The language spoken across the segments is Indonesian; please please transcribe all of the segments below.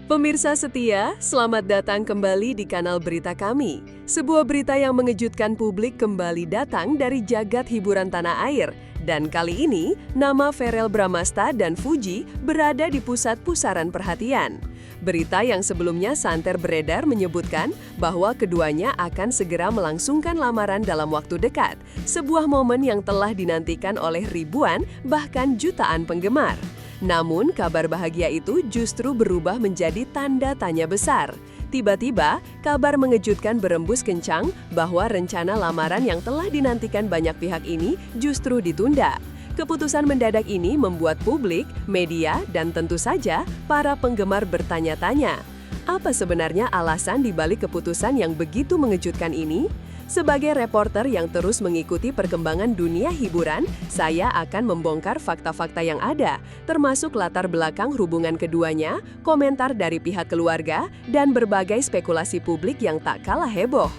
Pemirsa setia, selamat datang kembali di kanal berita kami. Sebuah berita yang mengejutkan publik kembali datang dari jagat hiburan tanah air. Dan kali ini, nama Verrell Bramasta dan Fuji berada di pusat pusaran perhatian. Berita yang sebelumnya santer beredar menyebutkan bahwa keduanya akan segera melangsungkan lamaran dalam waktu dekat. Sebuah momen yang telah dinantikan oleh ribuan, bahkan jutaan penggemar. Namun, kabar bahagia itu justru berubah menjadi tanda tanya besar. Tiba-tiba, kabar mengejutkan berembus kencang bahwa rencana lamaran yang telah dinantikan banyak pihak ini justru ditunda. Keputusan mendadak ini membuat publik, media, dan tentu saja para penggemar bertanya-tanya. Apa sebenarnya alasan dibalik keputusan yang begitu mengejutkan ini? Sebagai reporter yang terus mengikuti perkembangan dunia hiburan, saya akan membongkar fakta-fakta yang ada, termasuk latar belakang hubungan keduanya, komentar dari pihak keluarga, dan berbagai spekulasi publik yang tak kalah heboh.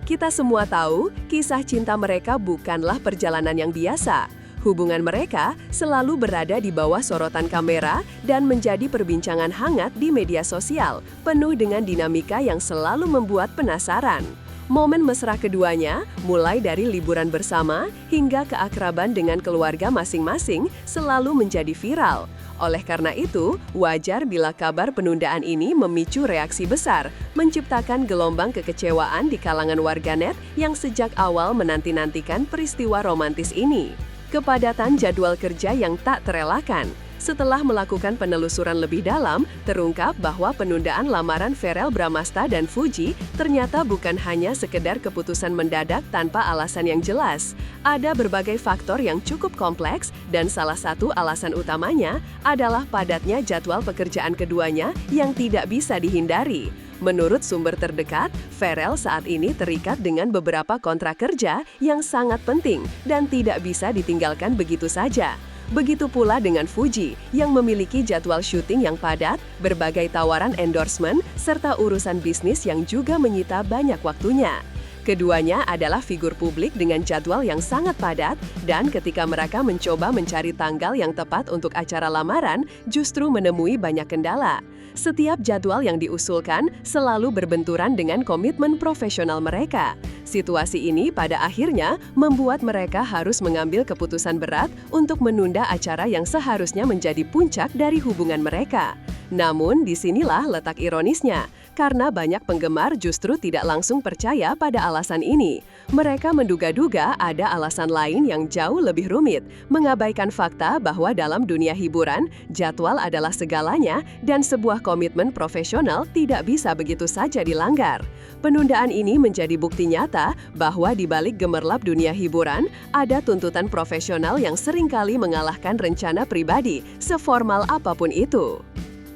Kita semua tahu, kisah cinta mereka bukanlah perjalanan yang biasa. Hubungan mereka selalu berada di bawah sorotan kamera dan menjadi perbincangan hangat di media sosial, penuh dengan dinamika yang selalu membuat penasaran. Momen mesra keduanya, mulai dari liburan bersama hingga keakraban dengan keluarga masing-masing, selalu menjadi viral. Oleh karena itu, wajar bila kabar penundaan ini memicu reaksi besar, menciptakan gelombang kekecewaan di kalangan warganet yang sejak awal menanti-nantikan peristiwa romantis ini. Kepadatan jadwal kerja yang tak terelakkan. Setelah melakukan penelusuran lebih dalam, terungkap bahwa penundaan lamaran Verrell Bramasta dan Fuji ternyata bukan hanya sekedar keputusan mendadak tanpa alasan yang jelas. Ada berbagai faktor yang cukup kompleks dan salah satu alasan utamanya adalah padatnya jadwal pekerjaan keduanya yang tidak bisa dihindari. Menurut sumber terdekat, Verrell saat ini terikat dengan beberapa kontrak kerja yang sangat penting dan tidak bisa ditinggalkan begitu saja. Begitu pula dengan Fuji, yang memiliki jadwal syuting yang padat, berbagai tawaran endorsement, serta urusan bisnis yang juga menyita banyak waktunya. Keduanya adalah figur publik dengan jadwal yang sangat padat, dan ketika mereka mencoba mencari tanggal yang tepat untuk acara lamaran, justru menemui banyak kendala. Setiap jadwal yang diusulkan selalu berbenturan dengan komitmen profesional mereka. Situasi ini pada akhirnya membuat mereka harus mengambil keputusan berat untuk menunda acara yang seharusnya menjadi puncak dari hubungan mereka. Namun, disinilah letak ironisnya, karena banyak penggemar justru tidak langsung percaya pada alasan ini. Mereka menduga-duga ada alasan lain yang jauh lebih rumit, mengabaikan fakta bahwa dalam dunia hiburan, jadwal adalah segalanya dan sebuah komitmen profesional tidak bisa begitu saja dilanggar. Penundaan ini menjadi bukti nyata bahwa di balik gemerlap dunia hiburan, ada tuntutan profesional yang seringkali mengalahkan rencana pribadi, seformal apapun itu.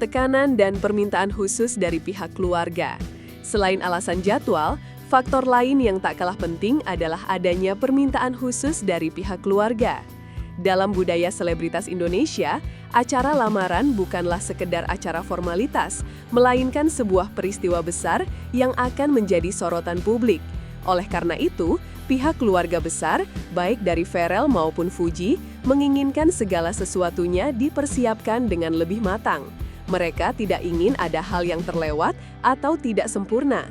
Tekanan dan permintaan khusus dari pihak keluarga. Selain alasan jadwal, faktor lain yang tak kalah penting adalah adanya permintaan khusus dari pihak keluarga. Dalam budaya selebritas Indonesia, acara lamaran bukanlah sekedar acara formalitas, melainkan sebuah peristiwa besar yang akan menjadi sorotan publik. Oleh karena itu, pihak keluarga besar, baik dari Verrell maupun Fuji, menginginkan segala sesuatunya dipersiapkan dengan lebih matang. Mereka tidak ingin ada hal yang terlewat atau tidak sempurna.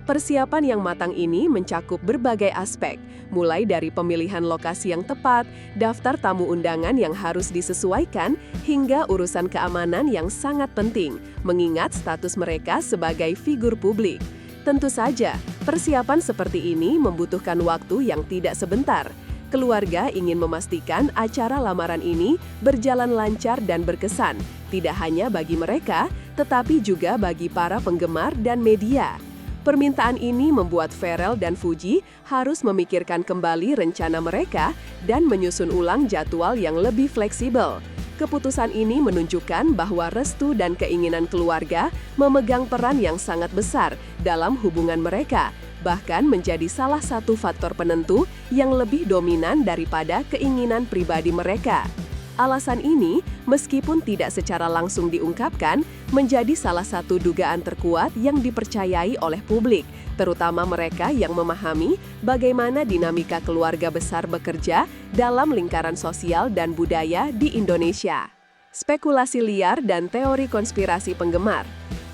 Persiapan yang matang ini mencakup berbagai aspek, mulai dari pemilihan lokasi yang tepat, daftar tamu undangan yang harus disesuaikan, hingga urusan keamanan yang sangat penting, mengingat status mereka sebagai figur publik. Tentu saja, persiapan seperti ini membutuhkan waktu yang tidak sebentar. Keluarga ingin memastikan acara lamaran ini berjalan lancar dan berkesan, tidak hanya bagi mereka, tetapi juga bagi para penggemar dan media. Permintaan ini membuat Verrell dan Fuji harus memikirkan kembali rencana mereka dan menyusun ulang jadwal yang lebih fleksibel. Keputusan ini menunjukkan bahwa restu dan keinginan keluarga memegang peran yang sangat besar dalam hubungan mereka, bahkan menjadi salah satu faktor penentu yang lebih dominan daripada keinginan pribadi mereka. Alasan ini, meskipun tidak secara langsung diungkapkan, menjadi salah satu dugaan terkuat yang dipercayai oleh publik, terutama mereka yang memahami bagaimana dinamika keluarga besar bekerja dalam lingkaran sosial dan budaya di Indonesia. Spekulasi liar dan teori konspirasi penggemar.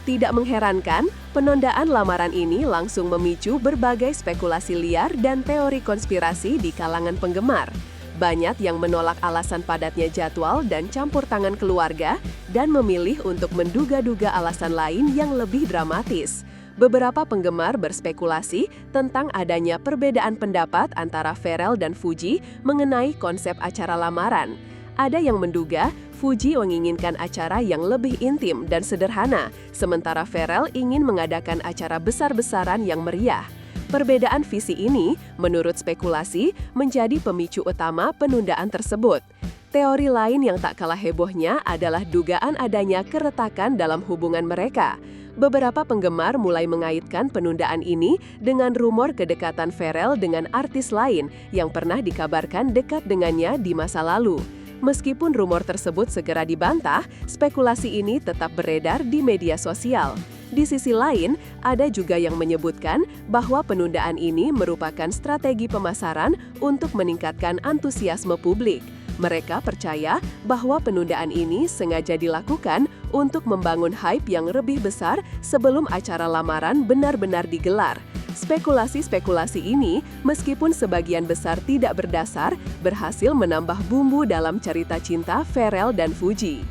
Tidak mengherankan, penundaan lamaran ini langsung memicu berbagai spekulasi liar dan teori konspirasi di kalangan penggemar. Banyak yang menolak alasan padatnya jadwal dan campur tangan keluarga dan memilih untuk menduga-duga alasan lain yang lebih dramatis. Beberapa penggemar berspekulasi tentang adanya perbedaan pendapat antara Pharrell dan Fuji mengenai konsep acara lamaran. Ada yang menduga Fuji menginginkan acara yang lebih intim dan sederhana, sementara Pharrell ingin mengadakan acara besar-besaran yang meriah. Perbedaan visi ini, menurut spekulasi, menjadi pemicu utama penundaan tersebut. Teori lain yang tak kalah hebohnya adalah dugaan adanya keretakan dalam hubungan mereka. Beberapa penggemar mulai mengaitkan penundaan ini dengan rumor kedekatan Pharrell dengan artis lain yang pernah dikabarkan dekat dengannya di masa lalu. Meskipun rumor tersebut segera dibantah, spekulasi ini tetap beredar di media sosial. Di sisi lain, ada juga yang menyebutkan bahwa penundaan ini merupakan strategi pemasaran untuk meningkatkan antusiasme publik. Mereka percaya bahwa penundaan ini sengaja dilakukan untuk membangun hype yang lebih besar sebelum acara lamaran benar-benar digelar. Spekulasi-spekulasi ini, meskipun sebagian besar tidak berdasar, berhasil menambah bumbu dalam cerita cinta Pharrell dan Fuji.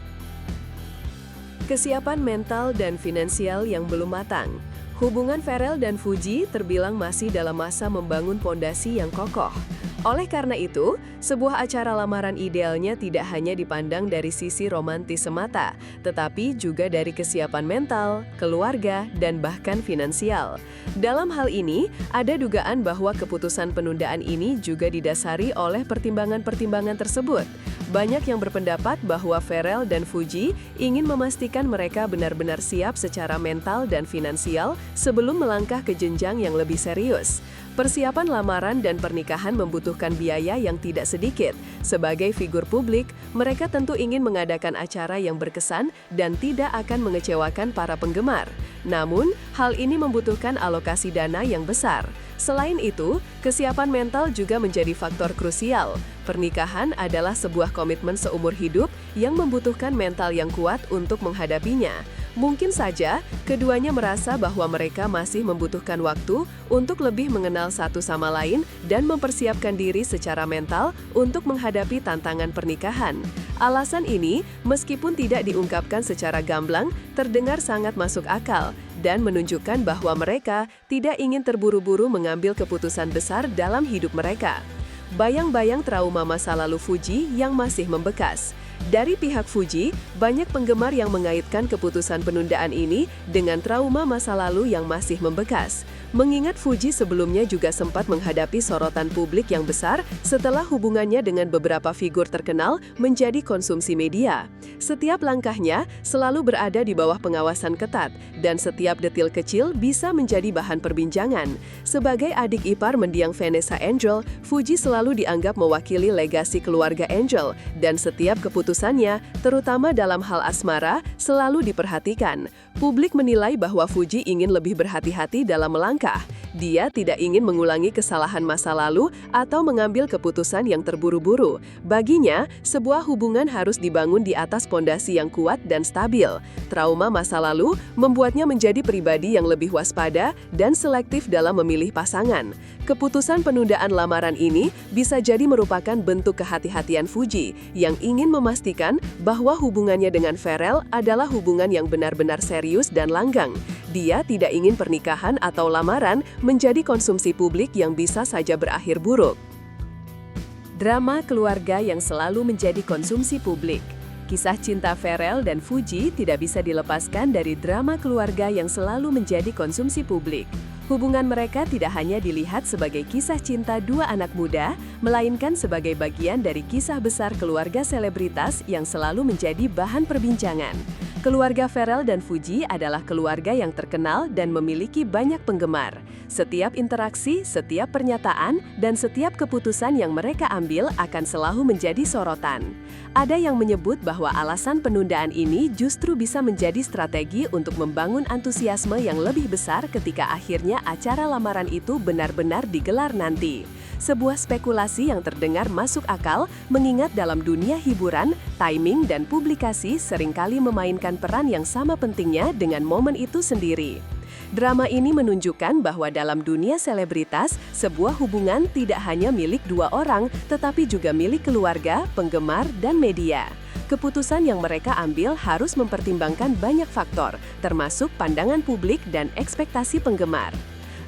Kesiapan mental dan finansial yang belum matang. Hubungan Pharrell dan Fuji terbilang masih dalam masa membangun pondasi yang kokoh. Oleh karena itu, sebuah acara lamaran idealnya tidak hanya dipandang dari sisi romantis semata, tetapi juga dari kesiapan mental, keluarga, dan bahkan finansial. Dalam hal ini, ada dugaan bahwa keputusan penundaan ini juga didasari oleh pertimbangan-pertimbangan tersebut. Banyak yang berpendapat bahwa Pharrell dan Fuji ingin memastikan mereka benar-benar siap secara mental dan finansial sebelum melangkah ke jenjang yang lebih serius. Persiapan lamaran dan pernikahan membutuhkan biaya yang tidak sedikit. Sebagai figur publik, mereka tentu ingin mengadakan acara yang berkesan dan tidak akan mengecewakan para penggemar. Namun, hal ini membutuhkan alokasi dana yang besar. Selain itu, kesiapan mental juga menjadi faktor krusial. Pernikahan adalah sebuah komitmen seumur hidup yang membutuhkan mental yang kuat untuk menghadapinya. Mungkin saja, keduanya merasa bahwa mereka masih membutuhkan waktu untuk lebih mengenal satu sama lain dan mempersiapkan diri secara mental untuk menghadapi tantangan pernikahan. Alasan ini, meskipun tidak diungkapkan secara gamblang, terdengar sangat masuk akal dan menunjukkan bahwa mereka tidak ingin terburu-buru mengambil keputusan besar dalam hidup mereka. Bayang-bayang trauma masa lalu Fuji yang masih membekas. Dari pihak Fuji, banyak penggemar yang mengaitkan keputusan penundaan ini dengan trauma masa lalu yang masih membekas. Mengingat Fuji sebelumnya juga sempat menghadapi sorotan publik yang besar setelah hubungannya dengan beberapa figur terkenal menjadi konsumsi media. Setiap langkahnya selalu berada di bawah pengawasan ketat, dan setiap detil kecil bisa menjadi bahan perbincangan. Sebagai adik ipar mendiang Vanessa Angel, Fuji selalu dianggap mewakili legasi keluarga Angel, dan setiap keputusannya, terutama dalam hal asmara, selalu diperhatikan. Publik menilai bahwa Fuji ingin lebih berhati-hati dalam melangkah. Dia tidak ingin mengulangi kesalahan masa lalu atau mengambil keputusan yang terburu-buru. Baginya, sebuah hubungan harus dibangun di atas pondasi yang kuat dan stabil. Trauma masa lalu membuatnya menjadi pribadi yang lebih waspada dan selektif dalam memilih pasangan. Keputusan penundaan lamaran ini bisa jadi merupakan bentuk kehati-hatian Fuji yang ingin memastikan bahwa hubungannya dengan Pharrell adalah hubungan yang benar-benar serius dan langgang. Dia tidak ingin pernikahan atau lamaran menjadi konsumsi publik yang bisa saja berakhir buruk. Drama keluarga yang selalu menjadi konsumsi publik. Kisah cinta Pharrell dan Fuji tidak bisa dilepaskan dari drama keluarga yang selalu menjadi konsumsi publik. Hubungan mereka tidak hanya dilihat sebagai kisah cinta dua anak muda, melainkan sebagai bagian dari kisah besar keluarga selebritas yang selalu menjadi bahan perbincangan. Keluarga Ferrell dan Fuji adalah keluarga yang terkenal dan memiliki banyak penggemar. Setiap interaksi, setiap pernyataan, dan setiap keputusan yang mereka ambil akan selalu menjadi sorotan. Ada yang menyebut bahwa alasan penundaan ini justru bisa menjadi strategi untuk membangun antusiasme yang lebih besar ketika akhirnya acara lamaran itu benar-benar digelar nanti. Sebuah spekulasi yang terdengar masuk akal, mengingat dalam dunia hiburan, timing dan publikasi seringkali memainkan peran yang sama pentingnya dengan momen itu sendiri. Drama ini menunjukkan bahwa dalam dunia selebritas, sebuah hubungan tidak hanya milik dua orang, tetapi juga milik keluarga, penggemar, dan media. Keputusan yang mereka ambil harus mempertimbangkan banyak faktor, termasuk pandangan publik dan ekspektasi penggemar.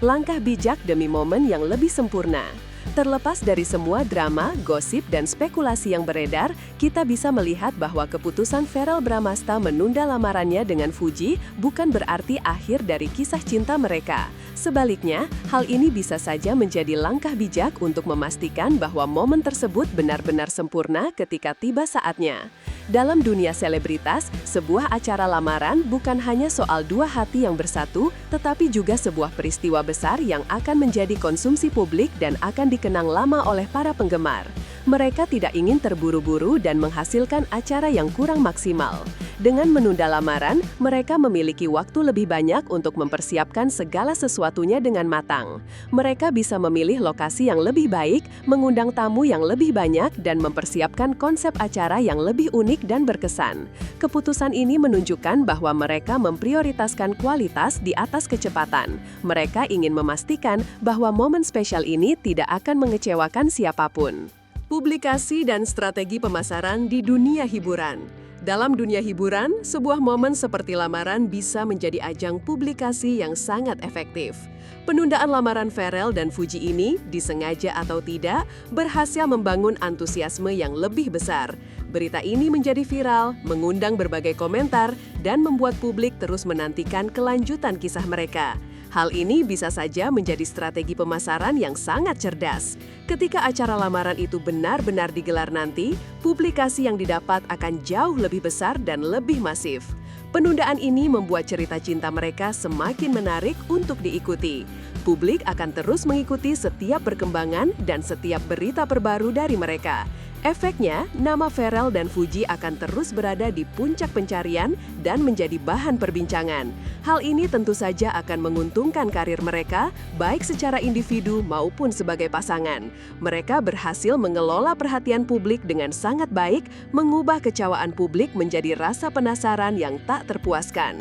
Langkah bijak demi momen yang lebih sempurna. Terlepas dari semua drama, gosip, dan spekulasi yang beredar, kita bisa melihat bahwa keputusan Verrell Bramasta menunda lamarannya dengan Fuji bukan berarti akhir dari kisah cinta mereka. Sebaliknya, hal ini bisa saja menjadi langkah bijak untuk memastikan bahwa momen tersebut benar-benar sempurna ketika tiba saatnya. Dalam dunia selebritas, sebuah acara lamaran bukan hanya soal dua hati yang bersatu, tetapi juga sebuah peristiwa besar yang akan menjadi konsumsi publik dan akan dikenang lama oleh para penggemar. Mereka tidak ingin terburu-buru dan menghasilkan acara yang kurang maksimal. Dengan menunda lamaran, mereka memiliki waktu lebih banyak untuk mempersiapkan segala sesuatunya dengan matang. Mereka bisa memilih lokasi yang lebih baik, mengundang tamu yang lebih banyak, dan mempersiapkan konsep acara yang lebih unik dan berkesan. Keputusan ini menunjukkan bahwa mereka memprioritaskan kualitas di atas kecepatan. Mereka ingin memastikan bahwa momen spesial ini tidak akan mengecewakan siapapun. Publikasi dan strategi pemasaran di dunia hiburan. Dalam dunia hiburan, sebuah momen seperti lamaran bisa menjadi ajang publikasi yang sangat efektif. Penundaan lamaran Verrell dan Fuji ini, disengaja atau tidak, berhasil membangun antusiasme yang lebih besar. Berita ini menjadi viral, mengundang berbagai komentar, dan membuat publik terus menantikan kelanjutan kisah mereka. Hal ini bisa saja menjadi strategi pemasaran yang sangat cerdas. Ketika acara lamaran itu benar-benar digelar nanti, publikasi yang didapat akan jauh lebih besar dan lebih masif. Penundaan ini membuat cerita cinta mereka semakin menarik untuk diikuti. Publik akan terus mengikuti setiap perkembangan dan setiap berita terbaru dari mereka. Efeknya, nama Verrell dan Fuji akan terus berada di puncak pencarian dan menjadi bahan perbincangan. Hal ini tentu saja akan menguntungkan karir mereka, baik secara individu maupun sebagai pasangan. Mereka berhasil mengelola perhatian publik dengan sangat baik, mengubah kecewaan publik menjadi rasa penasaran yang tak terpuaskan.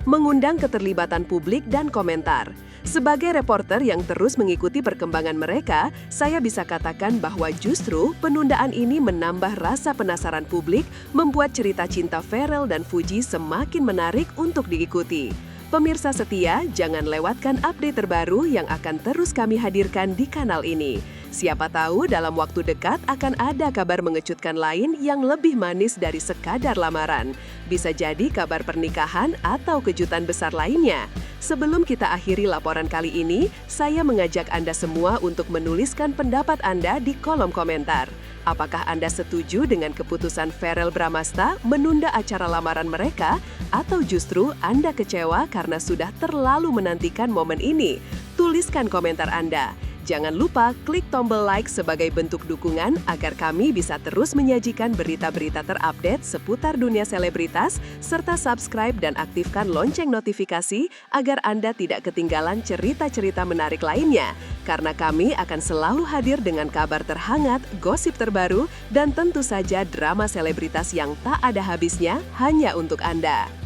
Mengundang keterlibatan publik dan komentar. Sebagai reporter yang terus mengikuti perkembangan mereka, saya bisa katakan bahwa justru penundaan ini menambah rasa penasaran publik, membuat cerita cinta Verrell dan Fuji semakin menarik untuk diikuti. Pemirsa setia, jangan lewatkan update terbaru yang akan terus kami hadirkan di kanal ini. Siapa tahu dalam waktu dekat akan ada kabar mengejutkan lain yang lebih manis dari sekadar lamaran. Bisa jadi kabar pernikahan atau kejutan besar lainnya. Sebelum kita akhiri laporan kali ini, saya mengajak Anda semua untuk menuliskan pendapat Anda di kolom komentar. Apakah Anda setuju dengan keputusan Verrell Bramasta menunda acara lamaran mereka? Atau justru Anda kecewa karena sudah terlalu menantikan momen ini? Tuliskan komentar Anda. Jangan lupa klik tombol like sebagai bentuk dukungan agar kami bisa terus menyajikan berita-berita terupdate seputar dunia selebritas, serta subscribe dan aktifkan lonceng notifikasi agar Anda tidak ketinggalan cerita-cerita menarik lainnya. Karena kami akan selalu hadir dengan kabar terhangat, gosip terbaru, dan tentu saja drama selebritas yang tak ada habisnya hanya untuk Anda.